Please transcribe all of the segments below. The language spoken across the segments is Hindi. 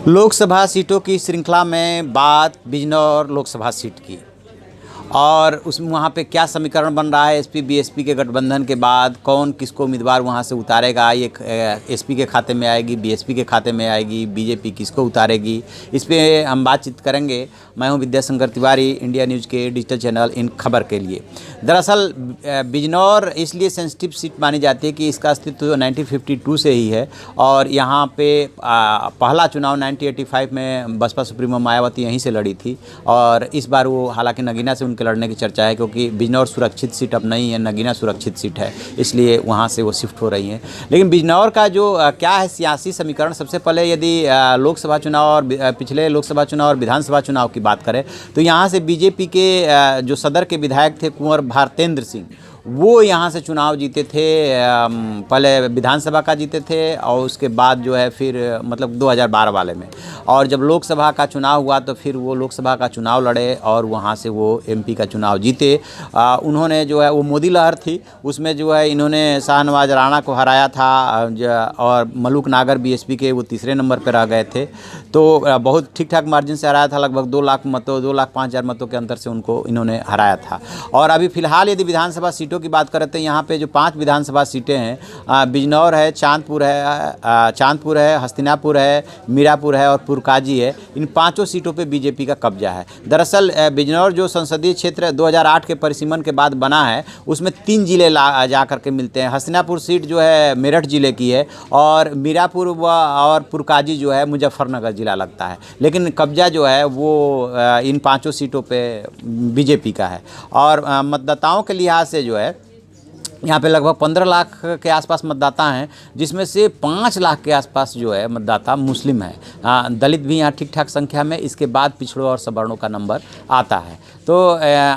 लोकसभा सीटों की श्रृंखला में बात बिजनौर लोकसभा सीट की और उस वहाँ पे क्या समीकरण बन रहा है। एसपी बीएसपी के गठबंधन के बाद कौन किसको उम्मीदवार वहाँ से उतारेगा, ये एसपी के खाते में आएगी, बीएसपी के खाते में आएगी, बीजेपी किसको उतारेगी, इस पे हम बातचीत करेंगे। मैं हूँ विद्याशंकर तिवारी, इंडिया न्यूज़ के डिजिटल चैनल इन खबर के लिए। दरअसल बिजनौर इसलिए सेंसिटिव सीट मानी जाती है कि इसका अस्तित्व 1952 से ही है और यहाँ पे पहला चुनाव 1985 में बसपा सुप्रीमो मायावती यहीं से लड़ी थी और इस बार वो हालांकि नगीना से उनके लड़ने की चर्चा है, क्योंकि बिजनौर सुरक्षित सीट अब नहीं है, नगीना सुरक्षित सीट है, इसलिए वहाँ से वो शिफ्ट हो रही हैं। लेकिन बिजनौर का जो क्या है सियासी समीकरण, सबसे पहले यदि लोकसभा चुनाव और पिछले लोकसभा चुनाव और विधानसभा चुनाव की बात करें तो यहाँ से बीजेपी के जो सदर के विधायक थे कुंवर भारतेंद्र सिंह, वो यहाँ से चुनाव जीते थे। पहले विधानसभा का जीते थे और उसके बाद जो है फिर मतलब 2012 वाले में, और जब लोकसभा का चुनाव हुआ तो फिर वो लोकसभा का चुनाव लड़े और वहाँ से वो एमपी का चुनाव जीते। उन्होंने जो है वो मोदी लहर थी, उसमें जो है इन्होंने शाहनवाज राणा को हराया था और मलूक नागर बीएसपी के वो तीसरे नंबर पर रह गए थे। तो बहुत ठीक ठाक मार्जिन से हराया था, लगभग 2 लाख मतों 2,05,000 मतों के अंतर से उनको इन्होंने हराया था। और अभी फिलहाल यदि विधानसभा सीटों की बात करें तो यहाँ पे जो 5 विधानसभा सीटें हैं, बिजनौर है, चांदपुर है, हस्तिनापुर है, मीरापुर है और पुरकाजी है, इन 5 सीटों पे बीजेपी का कब्जा है। दरअसल बिजनौर जो संसदीय क्षेत्र 2008 के परिसीमन के बाद बना है उसमें 3 जिले जा करके मिलते हैं। हस्तिनापुर सीट जो है मेरठ जिले की है और मीरापुर और पुरकाजी जो है मुजफ्फरनगर जिला लगता है, लेकिन कब्जा जो है वो इन 5 सीटों पे बीजेपी का है। और मतदाताओं के लिहाज से जो है यहाँ पे लगभग 15 लाख के आसपास मतदाता हैं, जिसमें से 5 लाख के आसपास जो है मतदाता मुस्लिम हैं। दलित भी यहाँ ठीक ठाक संख्या में, इसके बाद पिछड़ों और सवर्णों का नंबर आता है। तो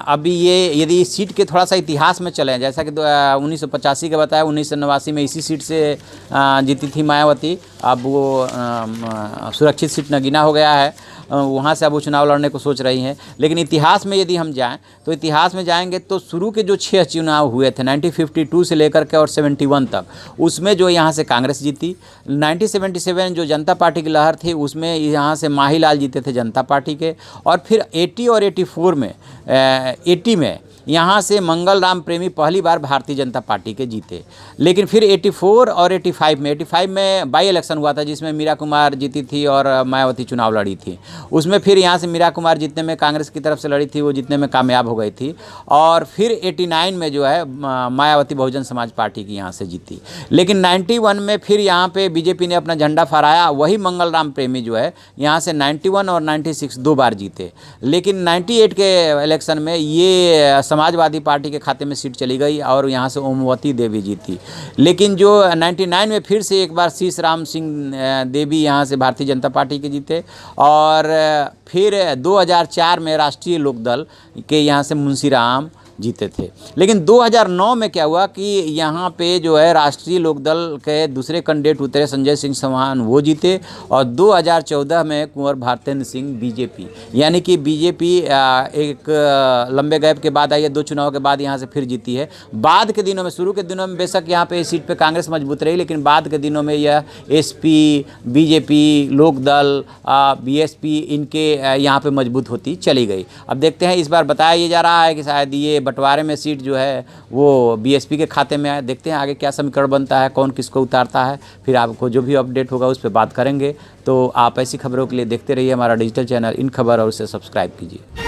अभी ये यदि इस सीट के थोड़ा सा इतिहास में चलें, जैसा कि 1985 के बताया, 1989 में इसी सीट से जीती थी मायावती, अब वो सुरक्षित सीट नगीना हो गया है, वहाँ से अब वो चुनाव लड़ने को सोच रही हैं। लेकिन इतिहास में यदि हम जाएं तो इतिहास में जाएंगे तो शुरू के जो 6 चुनाव हुए थे 1952 से लेकर के और 71 तक, उसमें जो यहाँ से कांग्रेस जीती। 1977 जो जनता पार्टी की लहर थी उसमें यहाँ से माहीलाल जीते थे जनता पार्टी के, और फिर 80 और 84 में 80 में यहाँ से मंगल राम प्रेमी पहली बार भारतीय जनता पार्टी के जीते। लेकिन फिर 84 और 85 में बाई इलेक्शन हुआ था जिसमें मीरा कुमार जीती थी और मायावती चुनाव लड़ी थी। उसमें फिर यहाँ से मीरा कुमार जीतने में, कांग्रेस की तरफ से लड़ी थी, वो जीतने में कामयाब हो गई थी। और फिर 89 में जो है मायावती बहुजन समाज पार्टी की यहाँ से जीती। लेकिन 91 में फिर यहाँ पे बीजेपी ने अपना झंडा फहराया, वही मंगल राम प्रेमी जो है यहाँ से 91 और 96 2 बार जीते। लेकिन 98 के इलेक्शन में ये समाजवादी पार्टी के खाते में सीट चली गई और यहाँ से ओमवती देवी जीती। लेकिन जो 99 में फिर से एक बार शीश राम सिंह देवी यहाँ से भारतीय जनता पार्टी के जीते, और फिर 2004 में राष्ट्रीय लोकदल के यहाँ से मुंशी राम जीते थे। लेकिन 2009 में क्या हुआ कि यहाँ पे जो है राष्ट्रीय लोकदल के दूसरे कैंडिडेट उतरे, संजय सिंह चौहान, वो जीते। और 2014 में कुंवर भारतेंद्र सिंह बीजेपी, यानी कि बीजेपी एक लंबे गैप के बाद आई है, 2 चुनाव के बाद यहाँ से फिर जीती है। बाद के दिनों में, शुरू के दिनों में बेशक यहाँ पे इस सीट पे कांग्रेस मजबूत रही, लेकिन बाद के दिनों में यह एसपी, बीजेपी, लोकदल, बीएसपी इनके यहाँ पे मजबूत होती चली गई। अब देखते हैं, इस बार बताया ये जा रहा है कि शायद ये बंटवारे में सीट जो है वो बीएसपी के खाते में है। देखते हैं आगे क्या समीकरण बनता है, कौन किसको उतारता है, फिर आपको जो भी अपडेट होगा उस पर बात करेंगे। तो आप ऐसी खबरों के लिए देखते रहिए हमारा डिजिटल चैनल इन खबर और उसे सब्सक्राइब कीजिए।